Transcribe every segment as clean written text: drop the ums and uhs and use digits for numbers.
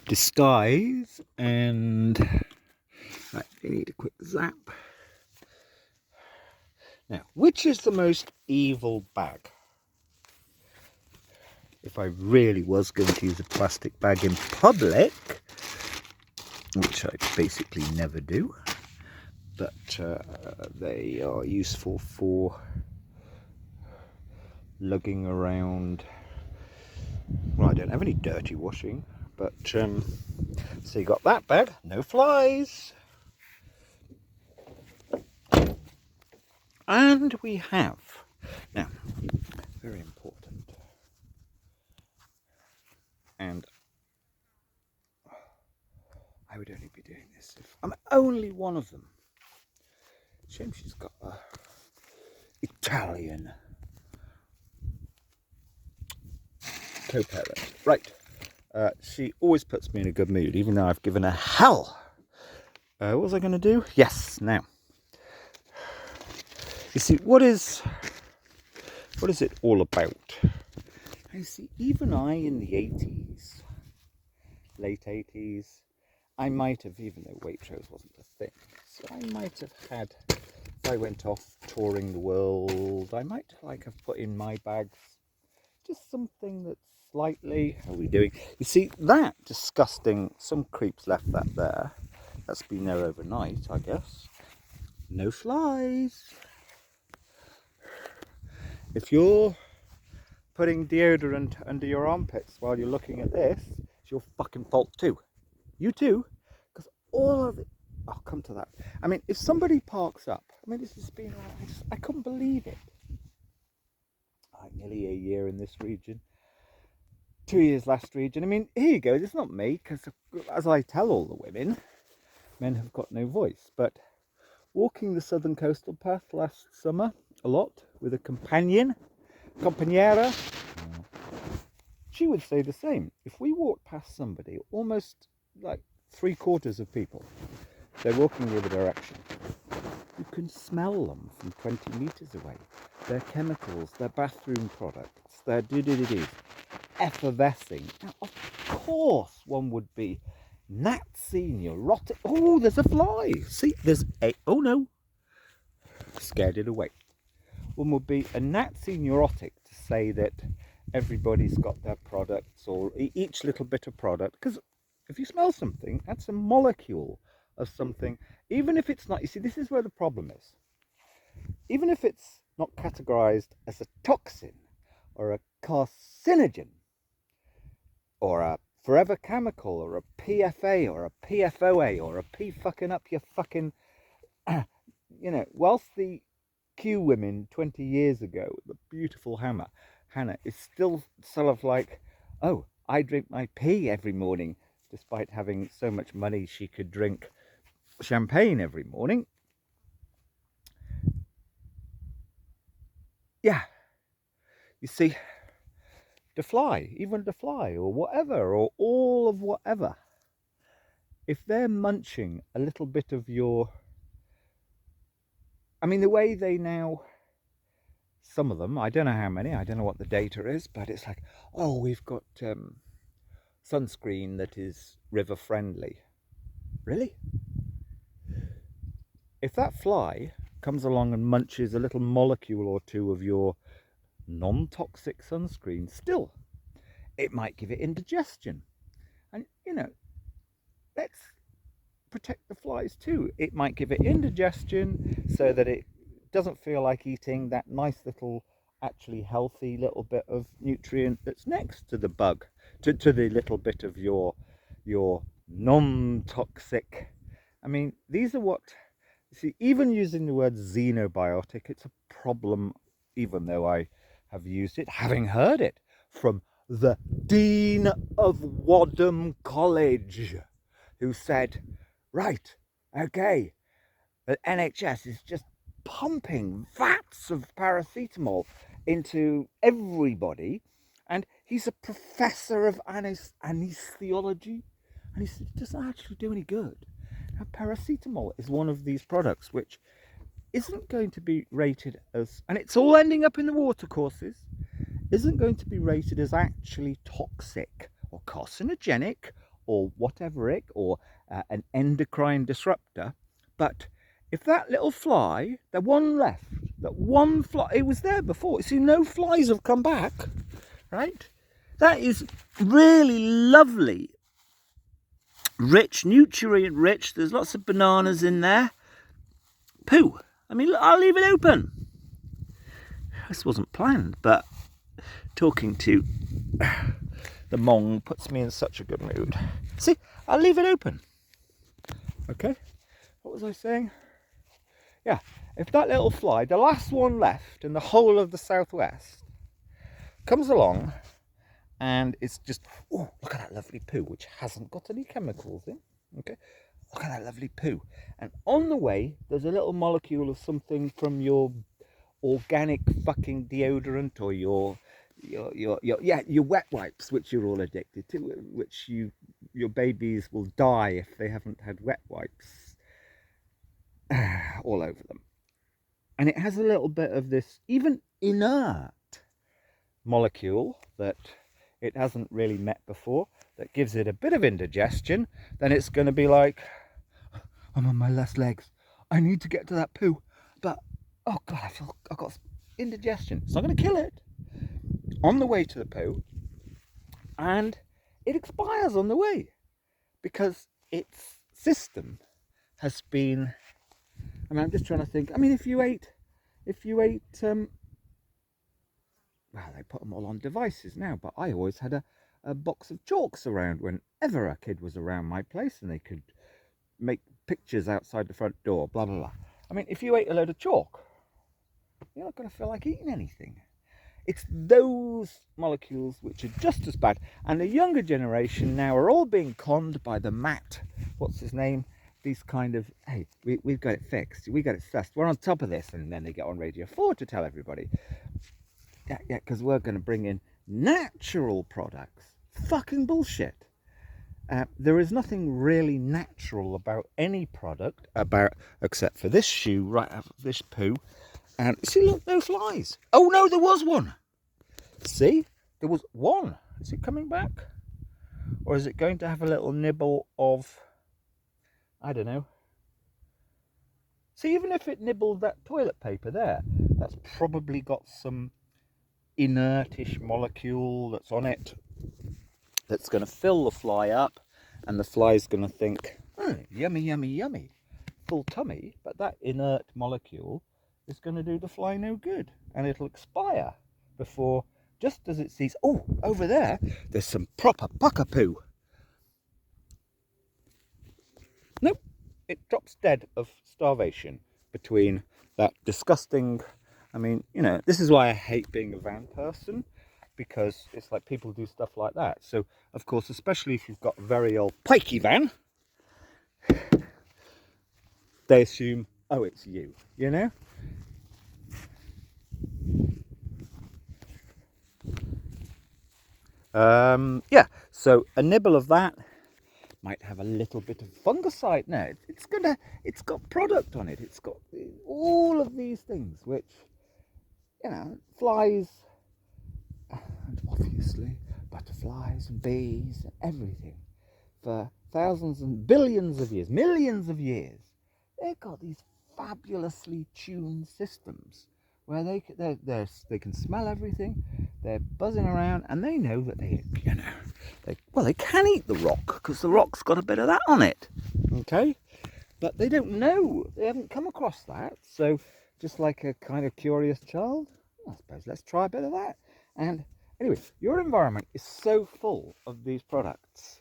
disguise, and right, we need a quick zap. Now, which is the most evil bag? If I really was going to use a plastic bag in public, which I basically never do, but they are useful for lugging around. Well, I don't have any dirty washing, but so you got that bag, no flies. And we have, now, very important, and I would only be doing this if I'm only one of them. Shame she's got a Italian co-parent. Right, she always puts me in a good mood, even though I've given her hell. What was I going to do? Yes, now. You see, what is it all about? You see, even I in the 80s, late 80s, I might have, even though Waitrose wasn't a thing, so I might have had, if I went off touring the world, I might have put in my bags just something that's slightly, how are we doing? You see, that disgusting, some creeps left that there. That's been there overnight, I guess. No flies. If you're putting deodorant under your armpits while you're looking at this, it's your fucking fault too. You too, because all of it, I'll come to that. I mean, if somebody parks up, I mean, this has been, I couldn't believe it. Like nearly a year in this region, 2 years last region. I mean, here you go, it's not me, because as I tell all the women, men have got no voice, but walking the southern coastal path last summer a lot with a compañera, she would say the same. If we walked past somebody, almost like 3/4 of people, they're walking the other direction, you can smell them from 20 meters away. Their chemicals, their bathroom products, their do-do-do-do, effervescing. Now, of course, one would be Nazi, neurotic. Oh, there's a fly. See, there's a, oh no, scared it away. One would be a Nazi neurotic to say that everybody's got their products, or each little bit of product, because if you smell something, that's a molecule of something, even if it's not, you see, this is where the problem is. Even if it's not categorized as a toxin or a carcinogen or a forever chemical or a PFA or a PFOA or a P fucking up your fucking, you know, whilst the Q women 20 years ago, the beautiful Hannah is still sort of like, oh, I drink my pee every morning, despite having so much money she could drink champagne every morning. Yeah, you see, even the fly or whatever, or all of whatever, if they're munching a little bit of your, I mean, the way they now, some of them, I don't know how many, I don't know what the data is, but it's like, oh, we've got sunscreen that is river friendly. Really? If that fly comes along and munches a little molecule or two of your non-toxic sunscreen, still, it might give it indigestion. And, you know, let's protect the flies too. It might give it indigestion so that it doesn't feel like eating that nice little, actually healthy little bit of nutrient that's next to the bug, to the little bit of your non-toxic. I mean, these are what, you see, even using the word xenobiotic, it's a problem, even though I have used it, having heard it from the Dean of Wadham College, who said, right, okay, the NHS is just pumping vats of paracetamol into everybody, and he's a professor of anesthesiology, and he said it doesn't actually do any good. Now, paracetamol is one of these products which isn't going to be rated as, and it's all ending up in the watercourses, isn't going to be rated as actually toxic or carcinogenic or whatever ick, or an endocrine disruptor. But if that little fly, the one left, that one fly, it was there before. See, no flies have come back, right? That is really lovely, rich, nutrient rich. There's lots of bananas in there. Poo. I mean, I'll leave it open. This wasn't planned, but talking to the Mong puts me in such a good mood. See, I'll leave it open. Okay, what was I saying? Yeah, if that little fly, the last one left in the whole of the southwest, comes along and it's just, oh, look at that lovely poo, which hasn't got any chemicals in. Okay, look at that lovely poo. And on the way, there's a little molecule of something from your organic fucking deodorant, or your wet wipes, which you're all addicted to, which your babies will die if they haven't had wet wipes all over them. And it has a little bit of this even inert molecule that it hasn't really met before, that gives it a bit of indigestion. Then it's going to be like, I'm on my last legs, I need to get to that poo, but oh god, I've got indigestion. It's not going to kill it on the way to the poo, and it expires on the way because its system has been, I mean, I'm just trying to think. I mean, if you ate well, they put them all on devices now, but I always had a box of chalks around whenever a kid was around my place, and they could make pictures outside the front door, blah blah blah. I mean, if you ate a load of chalk, you're not going to feel like eating anything. It's those molecules which are just as bad. And the younger generation now are all being conned by the Matt, what's his name? These kind of, hey, we've got it fixed, we got it sussed, we're on top of this. And then they get on Radio 4 to tell everybody, yeah, because we're going to bring in natural products. Fucking bullshit. There is nothing really natural about any product, except for this shoe right out of this poo. And see, look, no flies. Oh no, there was one. See, there was one. Is it coming back? Or is it going to have a little nibble of, I don't know. See, even if it nibbled that toilet paper there, that's probably got some inertish molecule that's on it that's going to fill the fly up, and the fly's going to think, oh, yummy, yummy, yummy, full tummy. But that inert molecule is going to do the fly no good, and it'll expire before, just as it sees, oh, over there, there's some proper pucker poo. Nope, it drops dead of starvation between that disgusting, I mean, you know, this is why I hate being a van person, because it's like people do stuff like that. So, of course, especially if you've got a very old pikey van, they assume, oh, it's you, you know? Yeah, so a nibble of that might have a little bit of fungicide. No, it's got product on it. It's got all of these things, which, you know, flies, and obviously butterflies and bees and everything, for thousands and billions of years, millions of years, they've got these fabulously tuned systems where they can smell everything. They're buzzing around, and they know that they can eat the rock, because the rock's got a bit of that on it. Okay, but they don't know. They haven't come across that. So, just like a kind of curious child, I suppose let's try a bit of that. And anyway, your environment is so full of these products,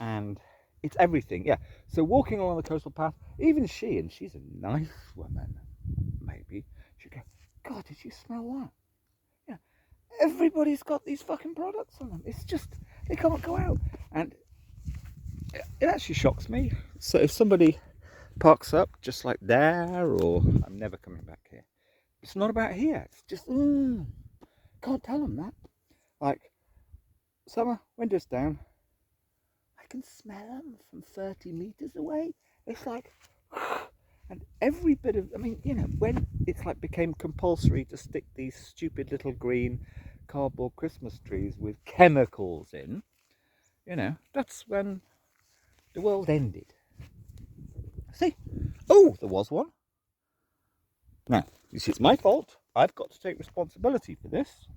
and it's everything. Yeah. So walking along the coastal path, even she's a nice woman, maybe, she'd go, God, did you smell that? Yeah. Everybody's got these fucking products on them. It's just, they can't go out. And it actually shocks me. So if somebody parks up just like there, or I'm never coming back here, it's not about here. It's just, can't tell them that. Like, summer, windows down, I can smell them from 30 meters away. It's like, and every bit of, I mean, you know, when it's like became compulsory to stick these stupid little green cardboard Christmas trees with chemicals in, you know, that's when the world ended. See? Oh, there was one. Now, you see, it's my fault. I've got to take responsibility for this.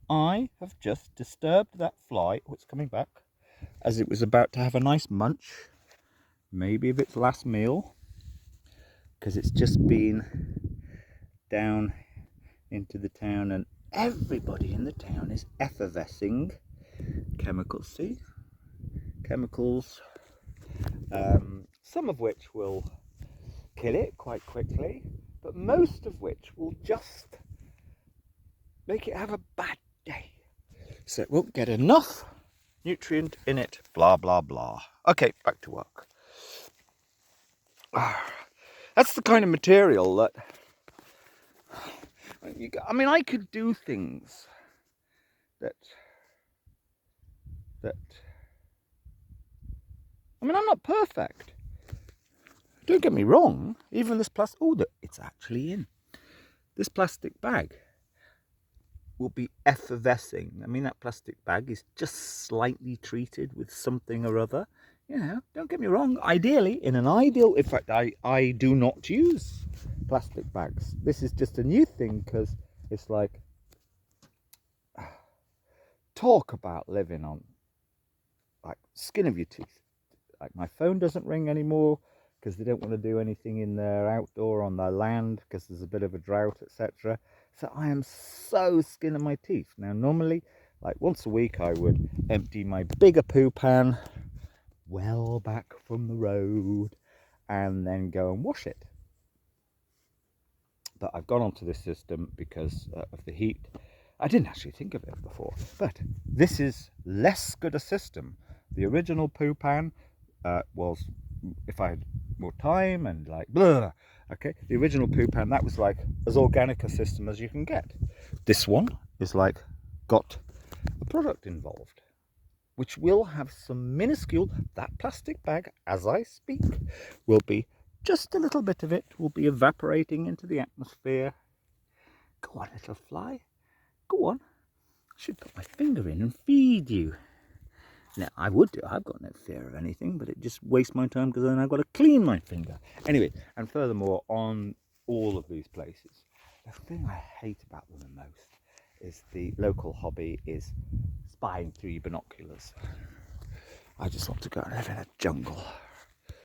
I have just disturbed that fly. Oh, it's coming back. As it was about to have a nice munch. Maybe of its last meal. Because it's just been down into the town and everybody in the town is effervescing chemicals. See? Chemicals. Some of which will kill it quite quickly, but most of which will just make it have a bad day. So it won't get enough nutrient in it, blah, blah, blah. Okay, back to work. That's the kind of material that, I mean, I could do things that, I mean, I'm not perfect. Don't get me wrong, even this plastic, oh, it's actually in. This plastic bag will be effervescing. I mean, that plastic bag is just slightly treated with something or other. You know, don't get me wrong, ideally, in an ideal, in fact, I do not use plastic bags. This is just a new thing because it's like, talk about living on, like, skin of your teeth. Like, my phone doesn't ring anymore, because they don't want to do anything in their outdoor on their land because there's a bit of a drought, etc. So I am so skin of my teeth. Now normally, like once a week, I would empty my bigger poo pan well back from the road and then go and wash it. But I've gone onto this system because of the heat. I didn't actually think of it before, but this is less good a system. The original poo pan was, if I had more time and like blah, okay, the original poo pan, that was like as organic a system as you can get. This one is like got a product involved which will have some minuscule, that plastic bag as I speak will be just a little bit of it will be evaporating into the atmosphere. Go on, little fly, go on. I should put my finger in and feed you. Now, I would do, I've got no fear of anything, but it just wastes my time because then I've got to clean my finger. Anyway, and furthermore, on all of these places, the thing I hate about them the most is the local hobby is spying through your binoculars. I just want to go and live in a jungle.